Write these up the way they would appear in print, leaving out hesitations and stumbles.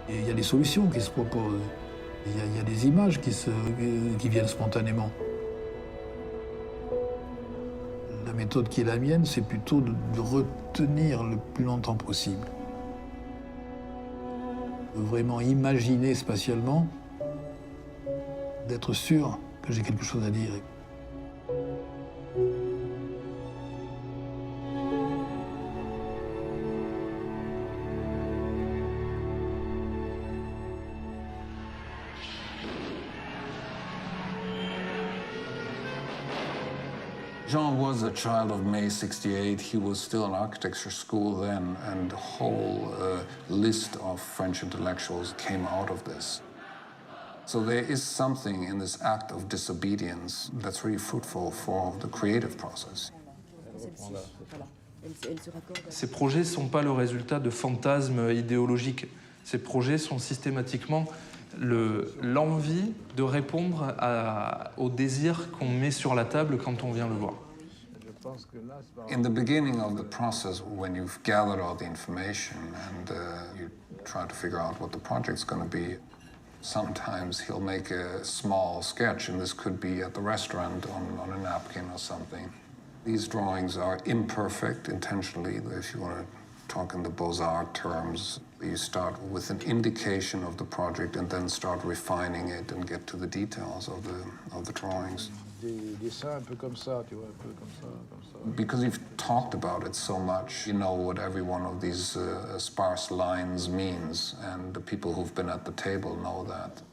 Et il y a des solutions qui se proposent. Il y a des images qui viennent spontanément. La méthode qui est la mienne, c'est plutôt de retenir le plus longtemps possible. De vraiment imaginer spatialement, d'être sûr que j'ai quelque chose à dire. Jean was a child of May '68. He was still in architecture school then, and a whole list of French intellectuals came out of this. So there is something in this act of disobedience that's really fruitful for the creative process. Ces projets ne sont pas le résultat de fantasmes idéologiques. Ces projets sont systématiquement l'envie de répondre au désir qu'on met sur la table quand on vient le voir. In the beginning of the process, when you've gathered all the information and you try to figure out what the project's going to be, sometimes he'll make a small sketch, and this could be at the restaurant on a napkin or something. These drawings are imperfect intentionally, if you want to talk in the Beaux-Arts terms. You start with an indication of the project and then start refining it and get to the details of the drawings. Des dessins un peu comme ça, tu vois, un peu comme ça, comme ça. Because you've talked about it so much, you know what every one of these sparse lines means, and the people who've been at the table know that.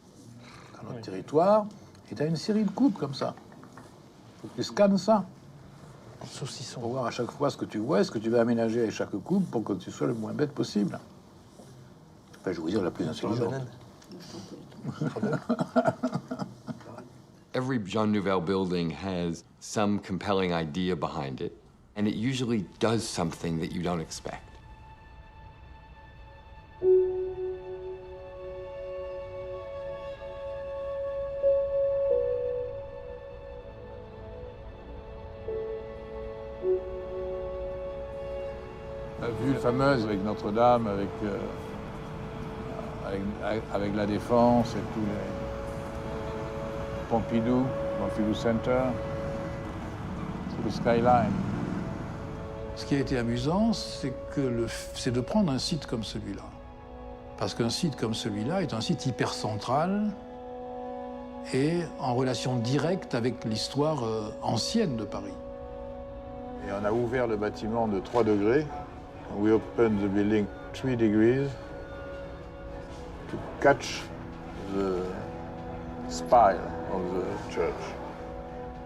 Dans notre territoire, et tu as une série de coupes comme ça. Il faut que tu scannes ça. Saucisson. Pour voir à chaque fois ce que tu vois et ce que tu vas aménager avec chaque coupe pour que tu sois le moins bête possible. Enfin, je vais vous dire la plus intelligente. Every Jean Nouvel building has some compelling idea behind it, and it usually does something that you don't expect. La vue fameuse avec Notre-Dame, avec la Défense et tous les Pompidou Center, c'est le skyline. Ce qui a été amusant, c'est de prendre un site comme celui-là. Parce qu'un site comme celui-là est un site hyper central et en relation directe avec l'histoire ancienne de Paris. Et on a ouvert le bâtiment de 3 degrés. We opened the building 3 degrees to catch the spire of the church.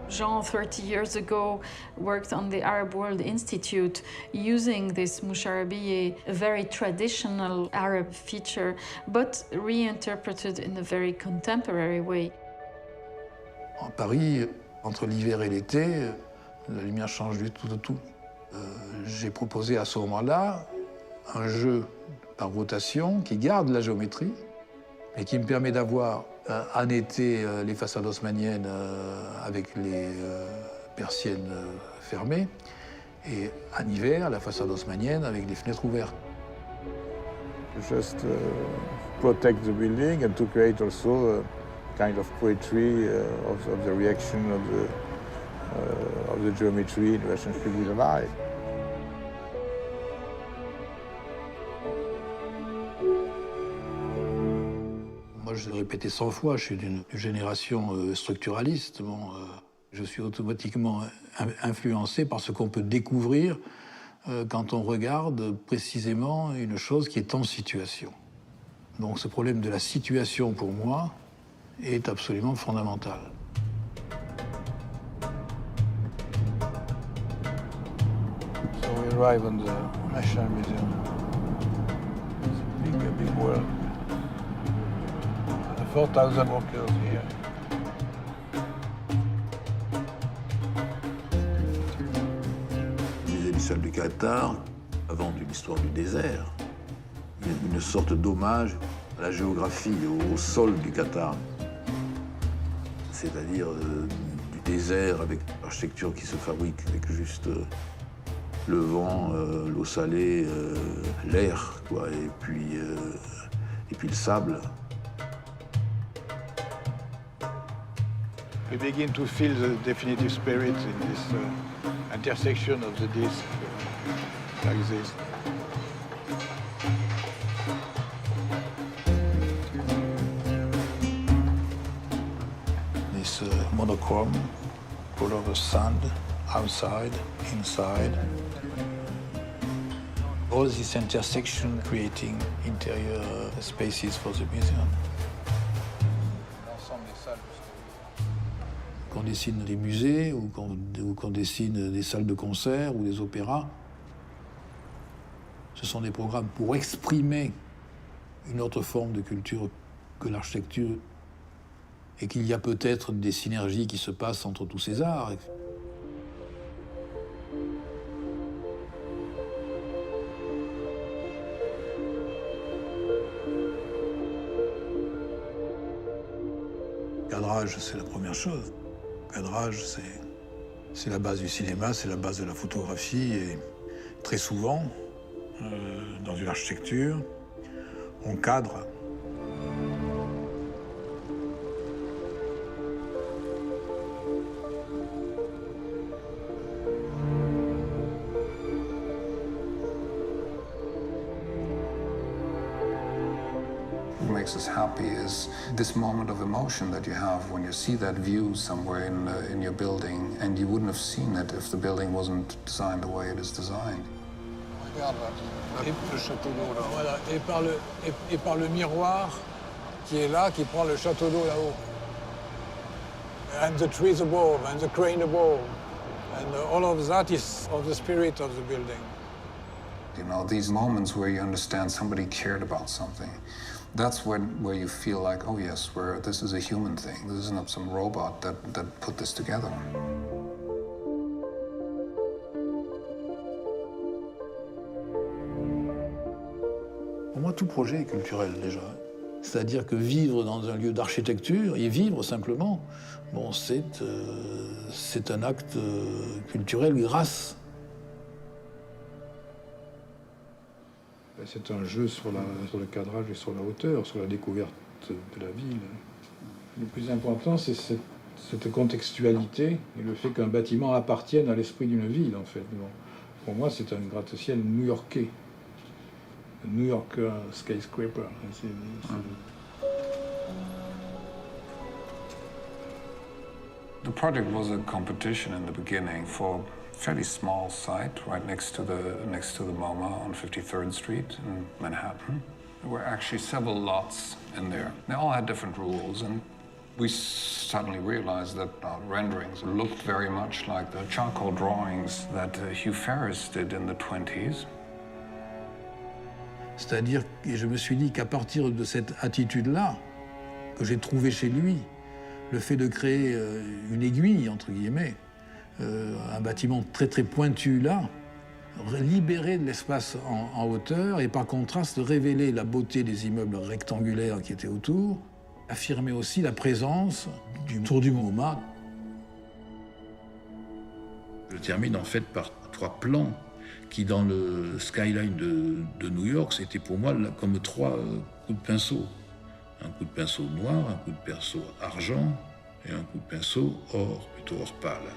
Jean, 30 years ago, worked on the Arab World Institute using this moucharabieh, a very traditional Arab feature, but reinterpreted in a very contemporary way. En Paris, entre l'hiver et l'été, la lumière change du tout au tout. J'ai proposé à ce moment-là un jeu par rotation qui garde la géométrie et qui me permet d'avoir en été les façades haussmanniennes avec les persiennes fermées et en hiver la façade haussmannienne avec les fenêtres ouvertes. Just protect the building and to create also a kind of poetry of the reaction of the geometry in relationship with the light. Moi, je l'ai répété 100 fois, je suis d'une génération structuraliste. Bon, je suis automatiquement influencé par ce qu'on peut découvrir quand on regarde précisément une chose qui est en situation. Donc ce problème de la situation, pour moi, est absolument fondamental. So we arrive on the National Museum. It's a big world. 4,000 workers here. Le musée Michel du Qatar invente une histoire du désert, une sorte d'hommage à la géographie, au sol du Qatar. C'est-à-dire du désert avec l'architecture qui se fabrique avec juste le vent, l'eau salée, l'air, quoi, et puis Et puis le sable. We begin to feel the definitive spirit in this intersection of the disc, like this. This monochrome, color of sand, outside, inside. All this intersection creating interior spaces for the museum. Qu'on dessine des musées ou qu'on dessine des salles de concert ou des opéras, ce sont des programmes pour exprimer une autre forme de culture que l'architecture et qu'il y a peut-être des synergies qui se passent entre tous ces arts. Le cadrage, c'est la première chose. Le cadrage, c'est la base du cinéma, c'est la base de la photographie. Et très souvent, dans une architecture, on cadre. What makes us happy is this moment of emotion that you have when you see that view somewhere in your building, and you wouldn't have seen it if the building wasn't designed the way it is designed. Regarde là, le château d'eau là. Voilà, et par le miroir qui est là, qui prend le château d'eau là-haut. And the trees above, and the crane above. And all of that is of the spirit of the building. You know, these moments where you understand somebody cared about something, that's where you feel like, oh yes, this is a human thing. This isn't some robot that put this together. Pour moi, tout projet est culturel déjà. C'est-à-dire que vivre dans un lieu d'architecture, y vivre simplement, bon, c'est un acte culturel grâce. C'est un jeu sur le cadrage et sur la hauteur, sur la découverte de la ville. Le plus important, c'est cette contextualité et le fait qu'un bâtiment appartienne à l'esprit d'une ville, en fait. Bon, pour moi, c'est un gratte-ciel new-yorkais. Un New York skyscraper. The project was a competition in the beginning for a fairly small site right next to the MoMA on 53rd Street in Manhattan. There were actually several lots in there. They all had different rules, and we suddenly realized that our renderings looked very much like the charcoal drawings that Hugh Ferris did in the 20s. C'est-à-dire, et je me suis dit qu'à partir de cette attitude-là, que j'ai trouvée chez lui, le fait de créer une aiguille, entre guillemets, un bâtiment très très pointu là, libérer de l'espace en hauteur et par contraste révéler la beauté des immeubles rectangulaires qui étaient autour, affirmer aussi la présence du tour du MoMA. Je termine en fait par 3 plans qui, dans le skyline de New York, c'était pour moi comme 3 coups de pinceau. Un coup de pinceau noir, un coup de pinceau argent et un coup de pinceau or, plutôt or pâle.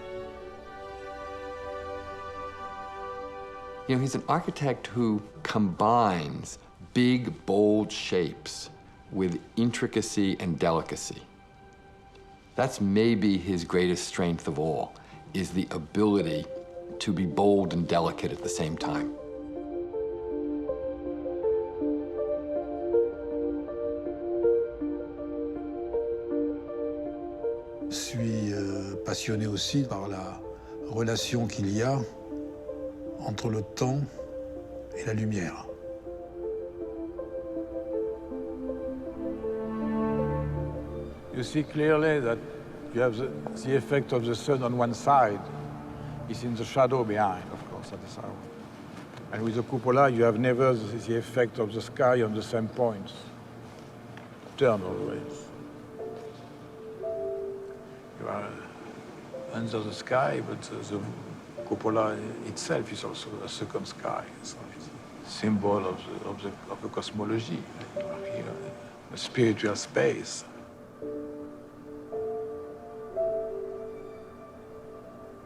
You know, he's an architect who combines big, bold shapes with intricacy and delicacy. That's maybe his greatest strength of all, is the ability to be bold and delicate at the same time. Je suis passionné aussi par la relation qu'il y a entre le temps et la lumière. You see clearly that you have the effect of the sun on one side. It's in the shadow behind, of course, at the side. And with the cupola, you have never the effect of the sky on the same points. Turn always. You are under the sky, but the cupola itself is also a second sky. So symbol of the cosmology, the spiritual space.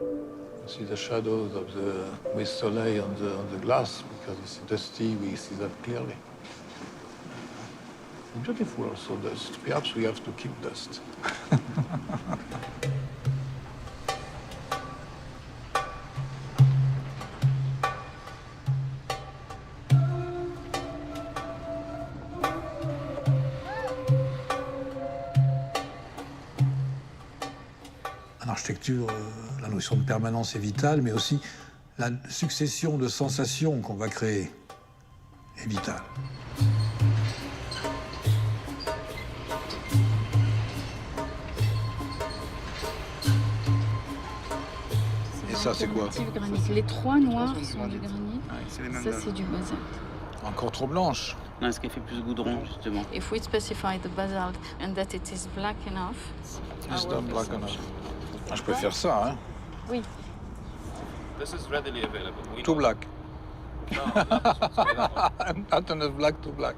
You see the shadows of the with Soleil on the glass, because it's dusty, we see that clearly. Beautiful also, dust. Perhaps we have to keep dust. En architecture, la notion de permanence est vitale, mais aussi la succession de sensations qu'on va créer est vitale. Et ça, c'est quoi? Granit. Les trois noirs sont du granit. Ça, c'est du basalte. Encore trop blanche. Non, ce qui fait plus goudron, justement. If we specify the basalt and that it is black enough, It's not black enough. Ah, je peux faire ça, hein? oui. This is readily available. We Tout know- black. No, Not enough black to black.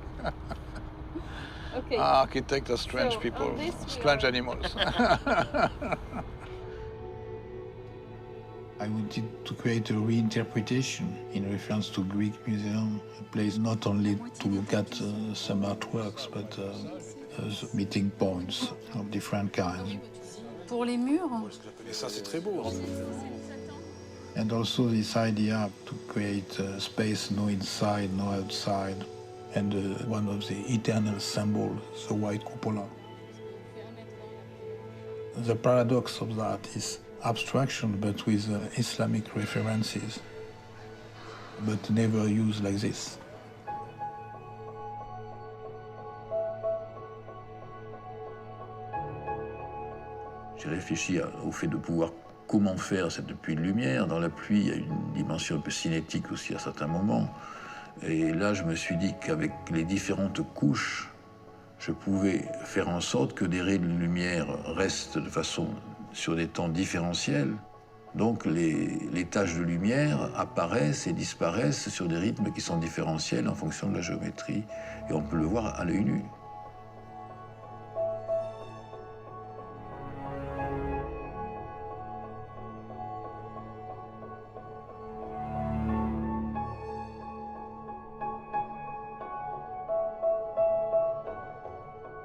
Okay. Ah, architects are strange So, people, on this we strange are- animals. I wanted to create a reinterpretation in reference to Greek museum, a place not only to look at some artworks, but as meeting points of different kinds. Pour les murs, Et ça, c'est très beau. And also this idea to create a space no inside, no outside, and one of the eternal symbols, the white cupola. The paradox of that is abstraction, but with Islamic references, but never used like this. J'ai réfléchi au fait de pouvoir comment faire cette pluie de lumière. Dans la pluie, il y a une dimension un peu cinétique aussi à certains moments. Et là, je me suis dit qu'avec les différentes couches, je pouvais faire en sorte que des raies de lumière restent de façon sur des temps différentiels. Donc les taches de lumière apparaissent et disparaissent sur des rythmes qui sont différentiels en fonction de la géométrie. Et on peut le voir à l'œil nu.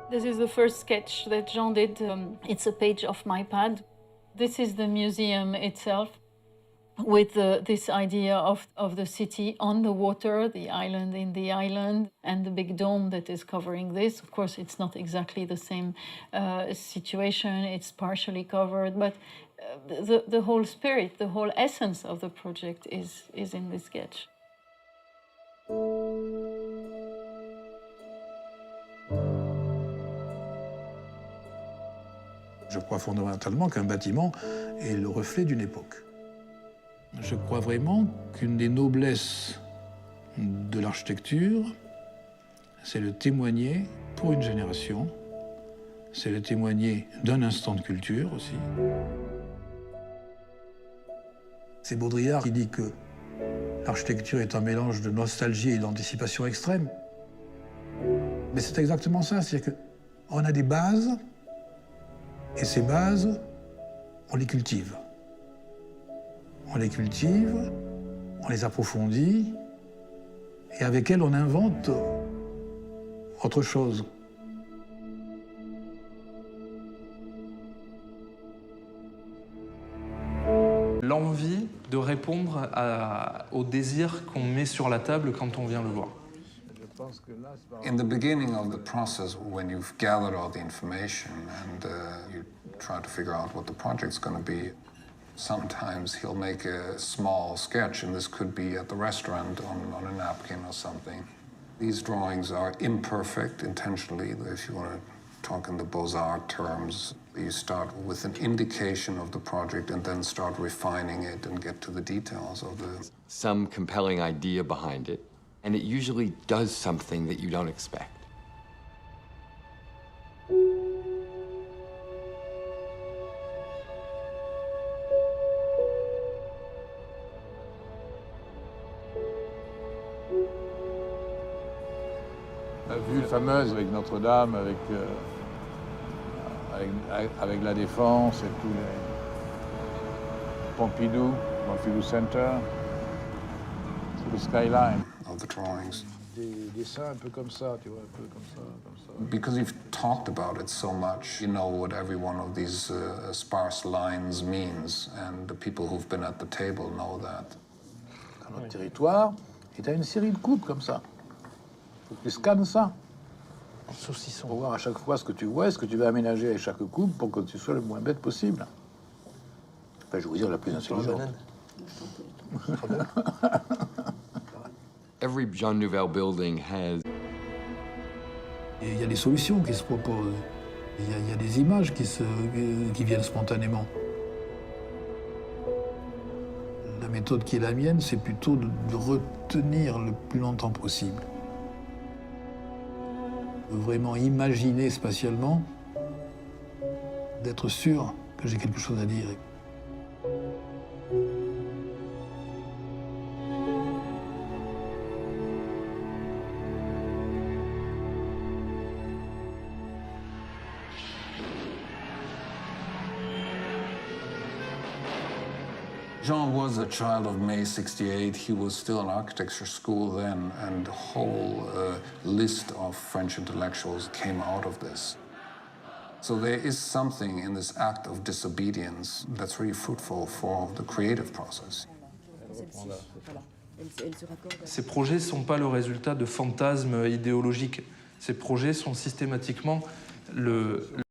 this is the first sketch that Jean did. It's a page of my pad. This is the museum itself, with this idea of the city on the water, the island in the island, and the big dome that is covering this. Of course, it's not exactly the same situation, it's partially covered, but the whole spirit, the whole essence of the project is in this sketch. Je crois fondamentalement qu'un bâtiment est le reflet d'une époque. Je crois vraiment qu'une des noblesses de l'architecture, c'est le témoigner pour une génération, c'est le témoigner d'un instant de culture aussi. C'est Baudrillard qui dit que l'architecture est un mélange de nostalgie et d'anticipation extrême. Mais c'est exactement ça, c'est-à-dire qu'on a des bases, et ces bases, on les cultive. On les cultive, on les approfondit, et avec elles, on invente autre chose. L'envie de répondre au désir qu'on met sur la table quand on vient le voir. In the beginning of the process, when you've gathered all the information and you try to figure out what the project's going to be, sometimes he'll make a small sketch, and this could be at the restaurant on a napkin or something. These drawings are imperfect intentionally. If you want to talk in the Beaux-Arts terms, you start with an indication of the project and then start refining it and get to the details of the... Some compelling idea behind it, and it usually does something that you don't expect. La vue fameuse avec Notre-Dame, avec la Défense et tous les Pompidou Center, tout le skyline. Of the drawings. Des dessins un peu comme ça, tu vois, un peu comme ça, comme ça. Because you've talked about it so much, you know what every one of these sparse lines means, and the people who've been at the table know that. Dans notre territoire, et tu as une série de coupes comme ça. Il faut que tu scannes ça. Saucisson. Pour voir à chaque fois ce que tu vois, ce que tu vas aménager avec chaque coupe pour que tu sois le moins bête possible. Enfin, je veux dire la plus intelligente. Every Jean Nouvel building has Et il y a des solutions qui se proposent. Il y a des images qui viennent spontanément. La méthode qui est la mienne, c'est plutôt de retenir le plus longtemps possible. De vraiment imaginer spatialement, d'être sûr que j'ai quelque chose à dire. Jean was a child of May '68. He was still in architecture school then, and the whole list of French intellectuals came out of this. So there is something in this act of disobedience that's really fruitful for the creative process. Ces projets ne sont pas le résultat de fantasmes idéologiques. Ces projets sont systématiquement